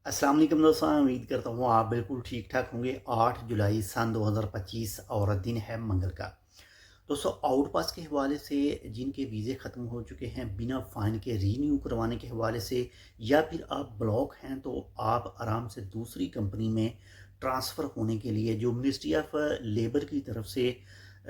अस्सलाम वालेकुम दोस्तों, उम्मीद करता हूँ आप बिल्कुल ठीक ठाक होंगे। 8 जुलाई सन 2025 और दिन है मंगल का। दोस्तों, आउट पास के हवाले से जिनके वीज़े ख़त्म हो चुके हैं बिना फ़ाइन के रीन्यू करवाने के हवाले से, या फिर आप ब्लॉक हैं तो आप आराम से दूसरी कंपनी में ट्रांसफ़र होने के लिए जो मिनिस्ट्री ऑफ लेबर की तरफ से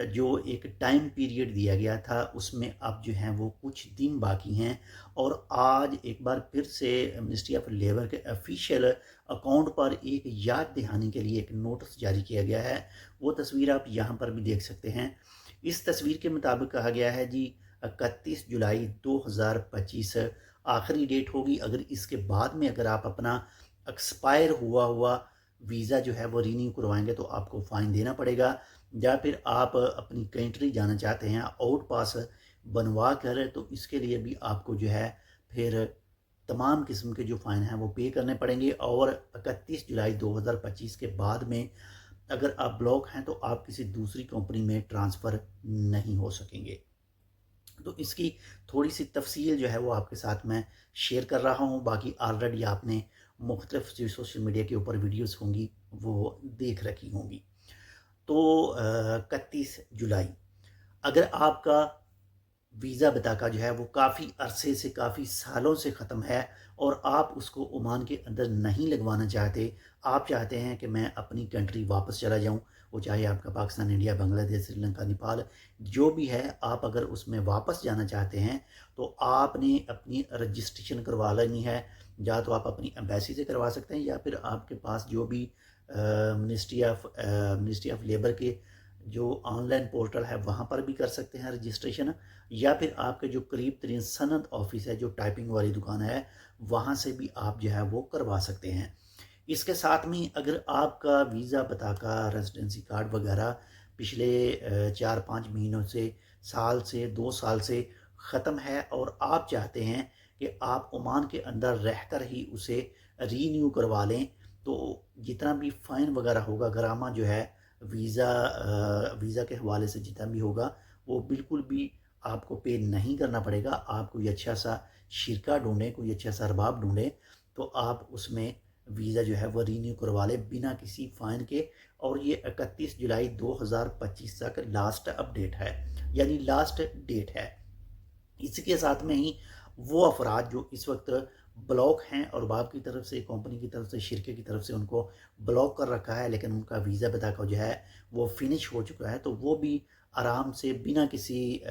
जो एक टाइम पीरियड दिया गया था उसमें अब जो हैं वो कुछ दिन बाकी हैं। और आज एक बार फिर से मिनिस्ट्री ऑफ लेबर के ऑफिशियल अकाउंट पर एक याद दहानी के लिए एक नोटिस जारी किया गया है। वो तस्वीर आप यहाँ पर भी देख सकते हैं। इस तस्वीर के मुताबिक कहा गया है जी 31 जुलाई 2025 आखिरी डेट होगी। अगर इसके बाद में अगर आप अपना एक्सपायर हुआ हुआ वीज़ा जो है वो रीन्यू करवाएंगे तो आपको फ़ाइन देना पड़ेगा। या फिर आप अपनी कंट्री जाना चाहते हैं आउट पास बनवा कर, तो इसके लिए भी आपको जो है फिर तमाम किस्म के जो फ़ाइन हैं वो पे करने पड़ेंगे। और 31 जुलाई 2025 के बाद में अगर आप ब्लॉक हैं तो आप किसी दूसरी कंपनी में ट्रांसफ़र नहीं हो सकेंगे। तो इसकी थोड़ी सी तफसील जो है वो आपके साथ मैं शेयर कर रहा हूँ। बाकी ऑलरेडी आपने मुख्तलिफ जो सोशल मीडिया के ऊपर वीडियोस होंगी वो देख रखी होंगी। तो 31 जुलाई, अगर आपका वीज़ा बताका जो है वो काफ़ी अरसे से काफ़ी सालों से ख़त्म है और आप उसको ओमान के अंदर नहीं लगवाना चाहते, आप चाहते हैं कि मैं अपनी कंट्री वापस चला जाऊं, वो चाहे आपका पाकिस्तान, इंडिया, बांग्लादेश, श्रीलंका, नेपाल जो भी है, आप अगर उसमें वापस जाना चाहते हैं तो आपने अपनी रजिस्ट्रेशन करवा लेनी है। या तो आप अपनी एम्बेसी से करवा सकते हैं या फिर आपके पास जो भी मिनिस्ट्री ऑफ लेबर के जो ऑनलाइन पोर्टल है वहाँ पर भी कर सकते हैं रजिस्ट्रेशन। या फिर आपके जो करीब तरीन सनद ऑफिस है, जो टाइपिंग वाली दुकान है, वहाँ से भी आप जो है वो करवा सकते हैं। इसके साथ में अगर आपका वीज़ा पता का रेजिडेंसी कार्ड वगैरह पिछले 4-5 महीनों से, साल से, 2 साल से ख़त्म है और आप चाहते हैं कि आप ओमान के अंदर रहकर ही उसे रीन्यू करवा लें, तो जितना भी फ़ाइन वगैरह होगा, गरामा जो है वीज़ा के हवाले से जितना भी होगा वो बिल्कुल भी आपको पे नहीं करना पड़ेगा। आप कोई अच्छा सा शिरका ढूंढें, कोई अच्छा सा अरबाब ढूंढें, तो आप उसमें वीज़ा जो है वो रीन्यू करवा लें बिना किसी फ़ाइन के। और ये 31 जुलाई 2025 तक लास्ट अपडेट है, यानी लास्ट डेट है। इसके साथ में ही वो अफराद जो इस वक्त ब्लॉक हैं और बाप की तरफ से, कंपनी की तरफ से, शिरके की तरफ से उनको ब्लॉक कर रखा है, लेकिन उनका वीज़ा बताका जो है वो फिनिश हो चुका है, तो वो भी आराम से बिना किसी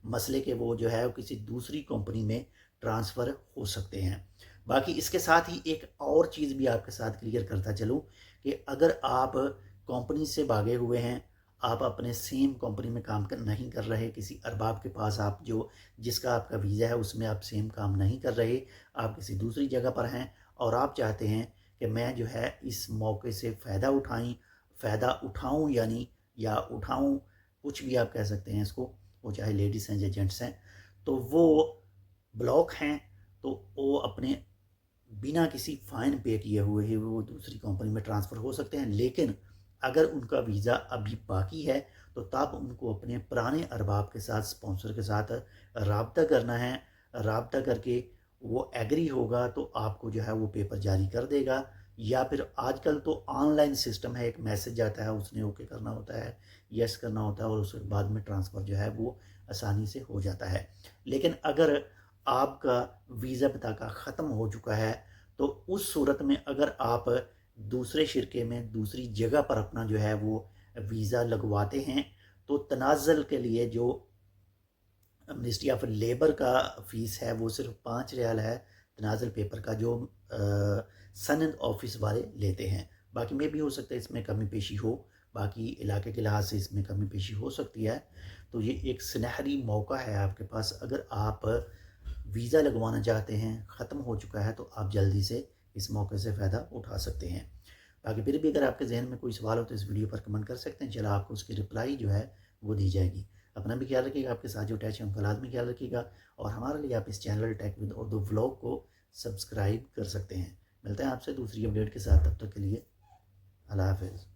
मसले के वो जो है वो किसी दूसरी कंपनी में ट्रांसफ़र हो सकते हैं। बाकी इसके साथ ही एक और चीज़ भी आपके साथ क्लियर करता चलूँ कि अगर आप कंपनी से भागे हुए हैं, आप अपने सेम कंपनी में काम नहीं कर रहे, किसी अरबाब के पास आप जो जिसका आपका वीज़ा है उसमें आप सेम काम नहीं कर रहे, आप किसी दूसरी जगह पर हैं और आप चाहते हैं कि मैं जो है इस मौके से फ़ायदा उठाऊं, यानी या उठाऊं, कुछ भी आप कह सकते हैं इसको, वो चाहे लेडीज़ हैं या जेंट्स हैं, तो वो ब्लॉक हैं, तो वो अपने बिना किसी फ़ाइन पे किए हुए ही वो दूसरी कंपनी में ट्रांसफ़र हो सकते हैं। लेकिन अगर उनका वीज़ा अभी बाकी है तो तब उनको अपने पुराने अरबाब के साथ, स्पॉन्सर के साथ राब्ता करना है। राब्ता करके वो एग्री होगा तो आपको जो है वो पेपर जारी कर देगा। या फिर आजकल तो ऑनलाइन सिस्टम है, एक मैसेज आता है, उसने ओके करना होता है, यस करना होता है और उसके बाद में ट्रांसफ़र जो है वो आसानी से हो जाता है। लेकिन अगर आपका वीज़ा पता का ख़त्म हो चुका है तो उस सूरत में अगर आप दूसरे शिरके में दूसरी जगह पर अपना जो है वो वीज़ा लगवाते हैं तो तनाज़ल के लिए जो मिनिस्ट्री ऑफ लेबर का फ़ीस है वो सिर्फ 5 रियाल है, तनाज़ल पेपर का जो सनद ऑफिस वाले लेते हैं। बाकी में भी हो सकता है इसमें कमी पेशी हो, बाकी इलाके के लिहाज से इसमें कमी पेशी हो सकती है। तो ये एक सुनहरी मौका है आपके पास, अगर आप वीज़ा लगवाना चाहते हैं, ख़त्म हो चुका है तो आप जल्दी से इस मौके से फ़ायदा उठा सकते हैं। बाकी फिर भी अगर आपके जहन में कोई सवाल हो तो इस वीडियो पर कमेंट कर सकते हैं, चला आपको उसकी रिप्लाई जो है वो दी जाएगी। अपना भी ख्याल रखिएगा, आपके साथ जो अटैच है उनका लाजमी ख्याल रखिएगा और हमारे लिए आप इस channel tech with Urdu vlog को सब्सक्राइब कर सकते हैं। मिलते हैं आपसे दूसरी अपडेट के साथ, तब तक के लिए अल्लाह हाफ़िज़।